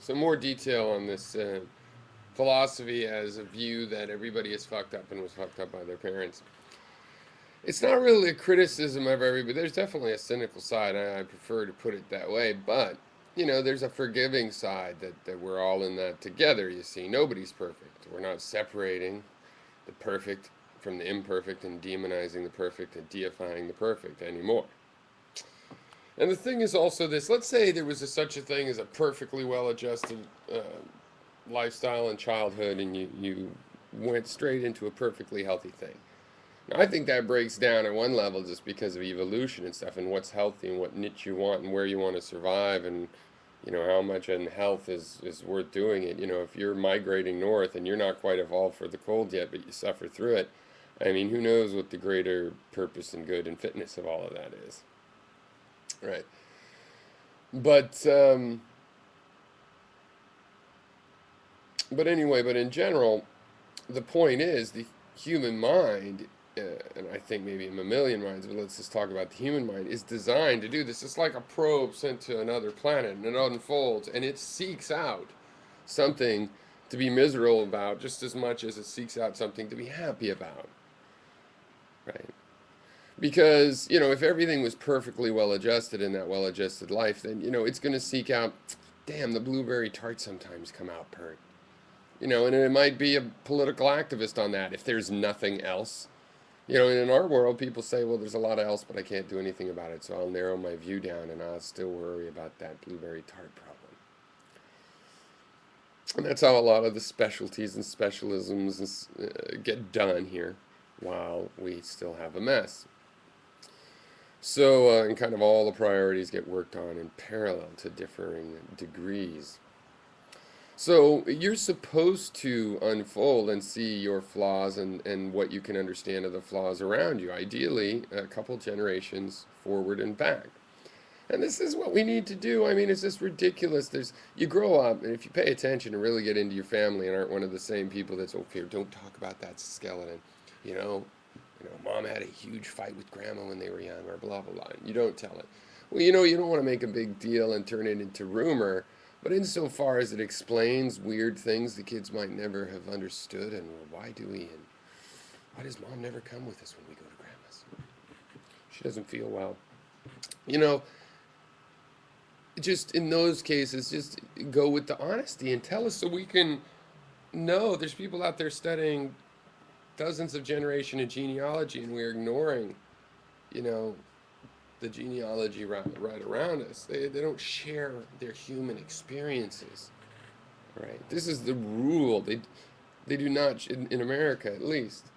some more detail on this philosophy as a view that everybody is fucked up and was fucked up by their parents. It's not really a criticism of everybody. There's definitely a cynical side. I prefer to put it that way. But, there's a forgiving side that we're all in that together, you see. Nobody's perfect. We're not separating the perfect from the imperfect and demonizing the perfect and deifying the perfect anymore. And the thing is also this, let's say there was such a thing as a perfectly well-adjusted lifestyle in childhood and you went straight into a perfectly healthy thing. Now, I think that breaks down at one level just because of evolution and stuff and what's healthy and what niche you want and where you want to survive and how much in health is worth doing it. If you're migrating north and you're not quite evolved for the cold yet, but you suffer through it, I mean, who knows what the greater purpose and good and fitness of all of that is. Right. But anyway, but in general, the point is the human mind, and I think maybe a mammalian minds, but let's just talk about the human mind, is designed to do this. It's like a probe sent to another planet, and it unfolds, and it seeks out something to be miserable about just as much as it seeks out something to be happy about. Right? Because, if everything was perfectly well adjusted in that well adjusted life, then, it's going to seek out, damn, the blueberry tarts sometimes come out pert. And it might be a political activist on that if there's nothing else. In our world, people say, well, there's a lot else, but I can't do anything about it, so I'll narrow my view down and I'll still worry about that blueberry tart problem. And that's how a lot of the specialties and specialisms get done here while we still have a mess. So, and kind of all the priorities get worked on in parallel to differing degrees. So you're supposed to unfold and see your flaws and what you can understand of the flaws around you, ideally a couple generations forward and back. And this is what we need to do. I mean, it's just ridiculous. You grow up, and if you pay attention and really get into your family and aren't one of the same people that's, okay, don't talk about that skeleton, mom had a huge fight with grandma when they were young, or blah, blah, blah. And you don't tell it. Well, you don't want to make a big deal and turn it into rumor. But insofar as it explains weird things the kids might never have understood, and well, why do we, and why does mom never come with us when we go to grandma's? She doesn't feel well. Just in those cases, just go with the honesty and tell us so we can know there's people out there studying dozens of generations of genealogy, and we're ignoring, the genealogy right around us. They don't share their human experiences. Right? This is the rule. They do not, in America at least,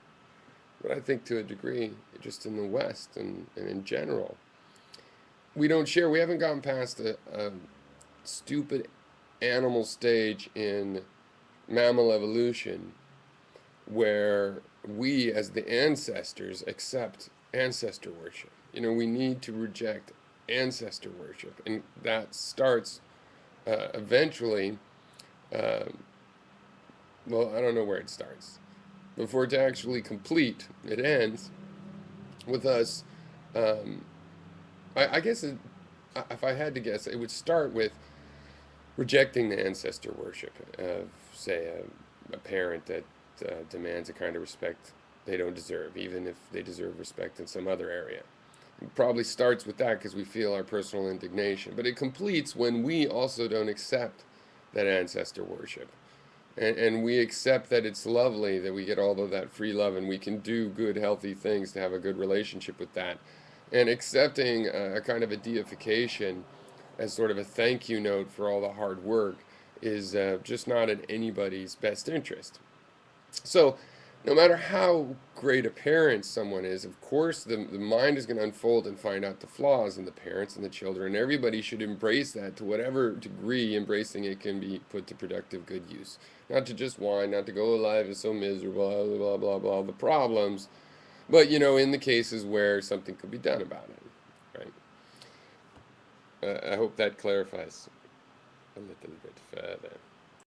but I think to a degree, just in the West and in general, we don't share. We haven't gotten past a stupid animal stage in mammal evolution where we, as the ancestors, accept ancestor worship. We need to reject ancestor worship, and that starts eventually. Well, I don't know where it starts. Before it's actually complete, it ends with us. I guess if I had to guess, it would start with rejecting the ancestor worship of, say, a parent that demands a kind of respect they don't deserve, even if they deserve respect in some other area. It probably starts with that because we feel our personal indignation. But it completes when we also don't accept that ancestor worship. And we accept that it's lovely that we get all of that free love and we can do good, healthy things to have a good relationship with that. And accepting a kind of a deification as sort of a thank you note for all the hard work is just not in anybody's best interest. So, no matter how great a parent someone is, of course, the mind is going to unfold and find out the flaws in the parents and the children. And everybody should embrace that to whatever degree embracing it can be put to productive good use. Not to just whine, not to go, life is so miserable, blah, blah, blah, blah, the problems. But, in the cases where something could be done about it, right? I hope that clarifies a little bit further.